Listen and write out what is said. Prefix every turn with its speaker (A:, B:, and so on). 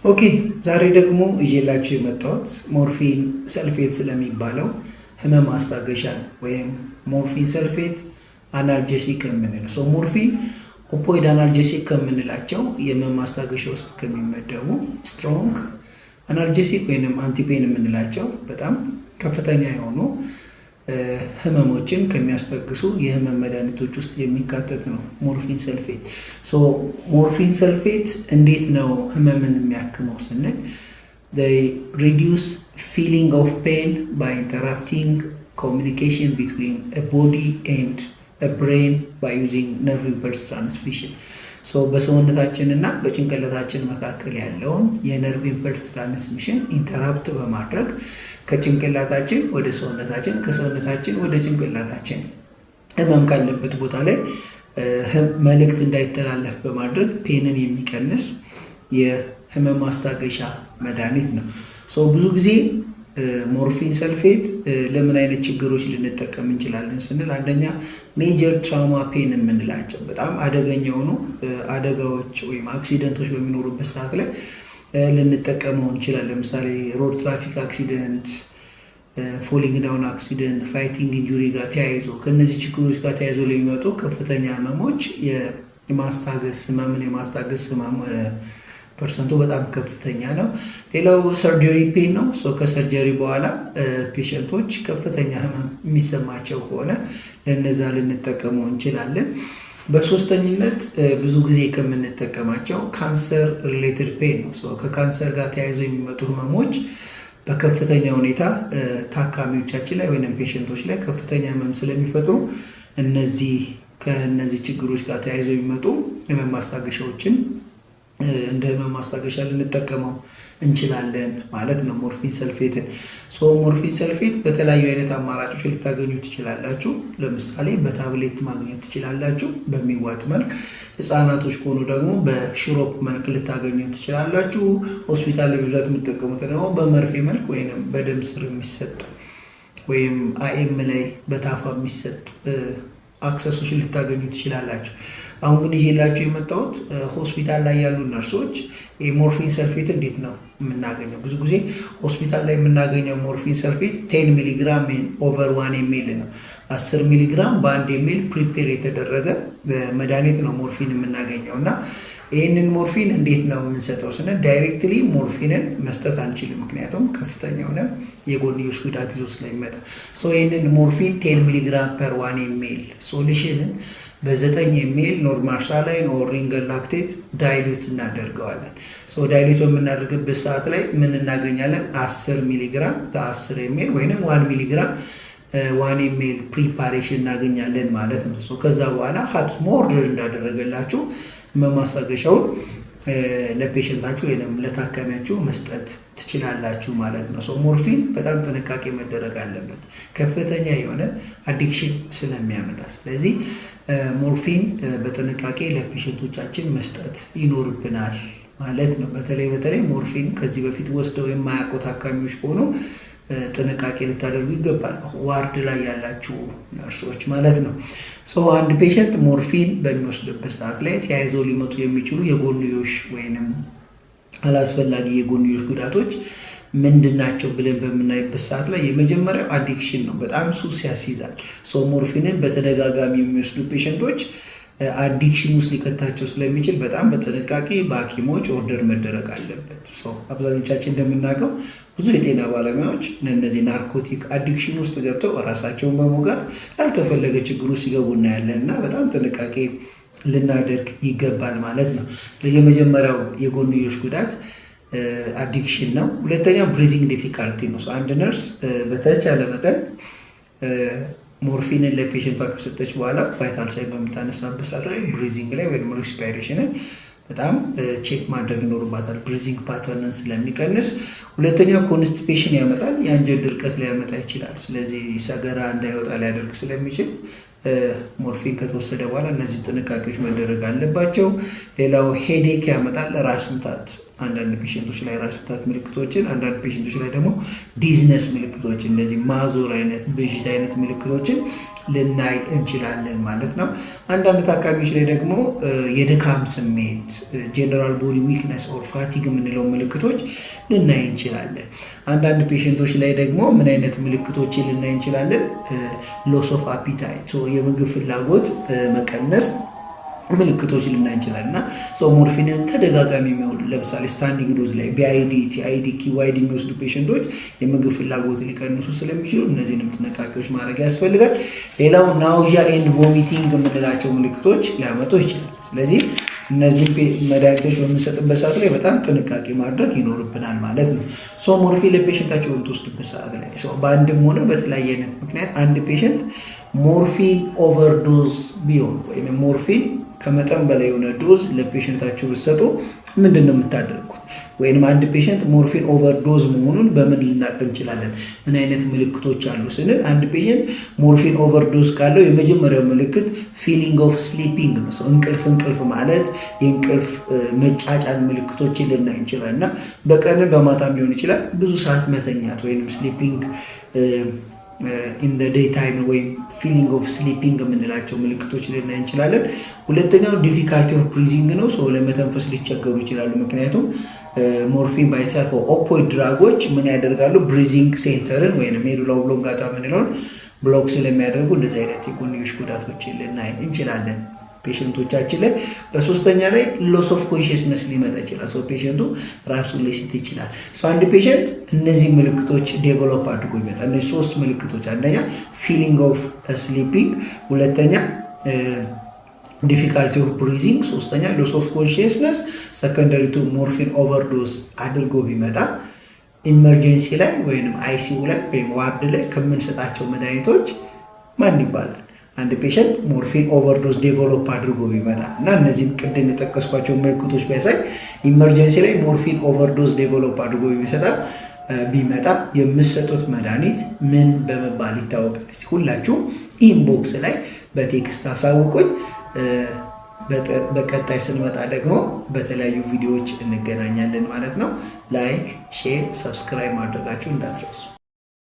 A: ኦኬ ዛሬ ደግሞ ይዤላችሁ የመጣሁት ሞርፊን ሰልፌት ስለሚባለው ህመም ማስታገሻ ወይም ሞርፊን ሰልፌት አናልጀሲክ የምንለው ሞርፊን ኦፖይድ አናልጀሲክ ከምንላቸው የህመም ማስታገሻ ውስጥ ከሚመደቡ ስትሮንግ አናልጀሲክ ወይም አንቲፔን የምንላቸው በጣም ከፍተኛ የሆኑ ህመሞችን ከሚያስታግሱ የህመም መድኃኒቶች ውስጥ የሚካተት ነው ሞርፊን ሰልፌት። ሞርፊን ሰልፌት እንዴት ነው ህመምን የሚያክመው ስንል they reduce feeling of pain by interrupting communication between a body and a brain by using nerve impulse transmission. በሰውነታችን እና በጭንቅላታችን መካከል ያለውን የነርቭ ኢምፐልስ ትራንስሚሽን ኢንተራፕት በማድረግ ከጭንቅላታችን ወደ ሰውነታችን ከሰውነታችን ወደ ጭንቅላታችን ህመም ካለበት ቦታ ላይ መልእክት እንዳይተላለፍ በማድረግ ፔንን የሚቀንስ የህመም ማስታገሻ መድኃኒት ነው። ብዙ ጊዜ ሞርፊን ሰልፌት ለምን አይነት ችግሮች ልንጠቀም እንችላለን ስንል አንደኛ ሜጀር ትራውማ ፔን የምንላቸው በጣም አደገኛ የሆኑ አደጋዎች ወይም አክሲደንቶች በሚኖሩበት ሰዓት ላይ ልንጠቀመው እንችላለን። ለምሳሌ ሮድ ትራፊክ አክሲደንት፣ ፎሊንግ ዳውን አክሲደንት፣ ፋይቲንግ ኢንጁሪ ጋር ተያይዞ ከነዚህ ችግሮች ጋር ተያይዞ ለሚመጡ ከፍተኛ ህመሞች ህመምን የማስታገስ ፐርሰንቱ በጣም ከፍተኛ ነው። ሌላው ሰርጀሪ ፔን ነው። ከሰርጀሪ በኋላ ፔሸንቶች ከፍተኛ ህመም የሚሰማቸው ከሆነ ለነዛ ልንጠቀመው እንችላለን። በሶስተኝነት ብዙ ጊዜ ከምንጠቀማቸው ካንሰር ሪሌትድ ፔን ነው። ከካንሰር ጋር ተያይዘው የሚመጡ ህመሞች በከፍተኛ ሁኔታ ታካሚዎቻችን ላይ ወይም ፔሸንቶች ላይ ከፍተኛ ህመም ስለሚፈጥሩ ከእነዚህ ችግሮች ጋር ተያይዘው የሚመጡ ህመም ማስታገሻዎችን እንደ ህመም ማስታገሻ ልንጠቀመው እንችላለን ማለት ነው ሞርፊን ሰልፌትን። ሞርፊን ሰልፌት በተለያዩ አይነት አማራጮች ልታገኙ ትችላላችሁ። ለምሳሌ በታብሌት ማግኘት ትችላላችሁ በሚዋጥ መልክ። ህፃናቶች ከሆኑ ደግሞ በሽሮፕ መልክ ልታገኙ ትችላላችሁ። ሆስፒታል ላይ በብዛት የምትጠቀሙት ደግሞ በመርፌ መልክ ወይም በደም ስር የሚሰጥ ወይም አይኤም ላይ በታፋ የሚሰጥ አክሰሶች ልታገኙ ትችላላችሁ። አሁን ግን ይዤላችሁ የመጣሁት ሆስፒታል ላይ ያሉ ነርሶች ሞርፊን ሰልፌት እንዴት ነው የምናገኘው? ብዙ ጊዜ ሆስፒታል ላይ የምናገኘው ሞርፊን ሰልፌት 10 ሚሊግራም ኦቨር 1 ኤምኤል ነው። 10 ሚሊግራም በአንድ ኤምኤል ፕሪፔር የተደረገ መድኃኒት ነው ሞርፊን የምናገኘው እና ይህንን ሞርፊን እንዴት ነው የምንሰጠው ስንል ዳይሬክትሊ ሞርፊንን መስጠት አንችልም፣ ምክንያቱም ከፍተኛ የሆነ የጎንዮሽ ጉዳት ይዞ ስለሚመጣ። ይህንን ሞርፊን 10 ሚሊግራም ፐር 1 ኤምኤል ሶሉሽንን በ9 ኤምኤል ኖርማል ሳላይን ኦር ሪንገር ላክቴት ዳይሉት እናደርገዋለን። ዳይሉት በምናደርግበት ሰዓት ላይ ምን እናገኛለን? 10 ሚሊግራም በ10 ኤምኤል ወይም 1 ሚሊግራም 1 ኤምኤል ፕሪፓሬሽን እናገኛለን ማለት ነው። ከዛ በኋላ ሐኪም ኦርደር እንዳደረገላችሁ ህመም ማስታገሻውን ለፔሸንታችሁ ወይም ለታካሚያችሁ መስጠት ትችላላችሁ ማለት ነው። ሞርፊን በጣም ጥንቃቄ መደረግ አለበት ከፍተኛ የሆነ አዲክሽን ስለሚያመጣ። ስለዚህ ሞርፊን በጥንቃቄ ለፔሸንቶቻችን መስጠት ይኖርብናል ማለት ነው። በተለይ ሞርፊን ከዚህ በፊት ወስደው የማያውቁ ታካሚዎች ከሆኑ ጥንቃቄ ልታደርጉ ይገባል፣ ዋርድ ላይ ያላችሁ ነርሶች ማለት ነው። አንድ ፔሸንት ሞርፊን በሚወስድበት ሰዓት ላይ ተያይዘው ሊመጡ የሚችሉ የጎንዮሽ ወይንም አላስፈላጊ የጎንዮሽ ጉዳቶች ምንድን ናቸው ብለን በምናይበት ሰዓት ላይ የመጀመሪያው አዲክሽን ነው። በጣም ሱስ ያስይዛል። ሞርፊንን በተደጋጋሚ የሚወስዱ ፔሸንቶች አዲክሽን ውስጥ ሊከታቸው ስለሚችል በጣም በጥንቃቄ በሐኪሞች ኦርደር መደረግ አለበት። አብዛኞቻችን እንደምናውቀው ብዙ የጤና ባለሙያዎች እነዚህ ናርኮቲክ አዲክሽን ውስጥ ገብተው ራሳቸውን በመውጋት ላልተፈለገ ችግሩ ሲገቡ እናያለን እና በጣም ጥንቃቄ ልናደርግ ይገባል ማለት ነው። የመጀመሪያው የጎንዮሽ ጉዳት አዲክሽን ነው። ሁለተኛው ብሪዚንግ ዲፊካልቲ ነው። አንድ ነርስ በተቻለ መጠን ሞርፊንን ለፔሸንቷ ከሰጠች በኋላ ቫይታል ሳይን በምታነሳበት ሰዓት ላይ ብሪዚንግ ላይ ወይም ሪስፓይሬሽንን በጣም ቼክ ማድረግ ይኖርባታል፣ ብሪዚንግ ፓተርንን ስለሚቀንስ። ሁለተኛ ኮንስቲፔሽን ያመጣል፣ የአንጀት ድርቀት ሊያመጣ ይችላል። ስለዚህ ሰገራ እንዳይወጣ ሊያደርግ ስለሚችል ሞርፊን ከተወሰደ በኋላ እነዚህ ጥንቃቄዎች መደረግ አለባቸው። ሌላው ሄዴክ ያመጣል፣ ራስ ምታት። አንዳንድ ፔሸንቶች ላይ ራስ ምታት ምልክቶችን፣ አንዳንድ ፔሸንቶች ላይ ደግሞ ዲዝነስ ምልክቶችን፣ እንደዚህ ማዞር አይነት ብዥታ አይነት ምልክቶችን ልናይ እንችላለን ማለት ነው። አንዳንድ ታካሚዎች ላይ ደግሞ የድካም ስሜት ጀነራል ቦዲ ዊክነስ ኦር ፋቲግ የምንለው ምልክቶች ልናይ እንችላለን። አንዳንድ ፔሽንቶች ላይ ደግሞ ምን አይነት ምልክቶችን ልናይ እንችላለን? ሎስ ኦፍ አፒታይት የምግብ ፍላጎት መቀነስ ምልክቶች ልናይ እንችላለን እና ሞርፊንን ተደጋጋሚ የሚሆን ለምሳሌ ስታንዲንግ ዶዝ ላይ ቢአይዲ፣ ቲአይዲ፣ ኪዋይዲ የሚወስዱ ፔሽንቶች የምግብ ፍላጎት ሊቀንሱ ስለሚችሉ እነዚህንም ጥንቃቄዎች ማድረግ ያስፈልጋል። ሌላው ናውዣ ኤንድ ቮሚቲንግ የምንላቸው ምልክቶች ሊያመጡ ይችላል። ስለዚህ እነዚህ መድኃኒቶች በምንሰጥበት ሰዓት ላይ በጣም ጥንቃቄ ማድረግ ይኖርብናል ማለት ነው። ሞርፊን ለፔሽንታቸው በምትወስዱበት ሰዓት ላይ በአንድም ሆነ በተለያየ አይነት ምክንያት አንድ ፔሽንት ሞርፊን ኦቨርዶዝ ቢሆን ወይም ሞርፊን ከመጠን በላይ የሆነ ዶዝ ለፔሽንታችሁ ብትሰጡ ምንድን ነው የምታደርጉት? ወይም አንድ ፔሽንት ሞርፊን ኦቨርዶዝ መሆኑን በምን ልናቅ እንችላለን? ምን አይነት ምልክቶች አሉ ስንል አንድ ፔሽንት ሞርፊን ኦቨርዶዝ ካለው የመጀመሪያው ምልክት ፊሊንግ ኦፍ ስሊፒንግ ነው። እንቅልፍ ማለት የእንቅልፍ መጫጫን ምልክቶችን ልናይ እንችላለን እና በቀንም በማታም ሊሆን ይችላል ብዙ ሰዓት መተኛት ወይም ስሊፒንግ ኢን ዘ ዴይ ታይም ወይም ፊሊንግ ኦፍ ስሊፒንግ የምንላቸው ምልክቶች ልናይ እንችላለን። ሁለተኛው ዲፊካልቲ ኦፍ ብሪዚንግ ነው። ለመተንፈስ ሊቸገሩ ይችላሉ። ምክንያቱም ሞርፊን ባይሰልፍ ኦፖይድ ድራጎች ምን ያደርጋሉ? ብሪዚንግ ሴንተርን ወይም ሜዱላ ኦብሎንጋታ የምንለውን ብሎክ ስለሚያደርጉ እንደዚህ አይነት የጎንዮሽ ጉዳቶችን ልናይ እንችላለን ፔሽንቶቻችን ላይ። በሶስተኛ ላይ ሎስ ኦፍ ኮንሽስነስ ሊመጣ ይችላል። ፔሽንቱ ራሱን ሊስት ይችላል። አንድ ፔሽንት እነዚህ ምልክቶች ዴቨሎፕ አድርጎ ይመጣል። እነዚህ ሶስት ምልክቶች አንደኛ ፊሊንግ ኦፍ ስሊፒንግ፣ ሁለተኛ ዲፊካልቲ ኦፍ ብሪዚንግ፣ ሶስተኛ ሎስ ኦፍ ኮንሽስነስ ሰከንደሪ ቱ ሞርፊን ኦቨርዶዝ አድርጎ ቢመጣ ኢመርጀንሲ ላይ ወይም አይሲዩ ላይ ወይም ዋርድ ላይ ከምንሰጣቸው መድኃኒቶች ማን ይባላል? አንድ ፔሽንት ሞርፊን ኦቨርዶዝ ዴቨሎፕ አድርጎ ቢመጣ እና እነዚህም ቅድም የጠቀስኳቸው ምልክቶች ቢያሳይ ኢመርጀንሲ ላይ ሞርፊን ኦቨርዶዝ ዴቨሎፕ አድርጎ ቢመጣ የምሰጡት መድኃኒት ምን በመባል ይታወቃል? ሁላችሁም ኢንቦክስ ላይ በቴክስት አሳውቁኝ። በቀጣይ ስንመጣ ደግሞ በተለያዩ ቪዲዮዎች እንገናኛለን ማለት ነው። ላይክ፣ ሼር፣ ሰብስክራይብ ማድረጋችሁ እንዳትረሱ።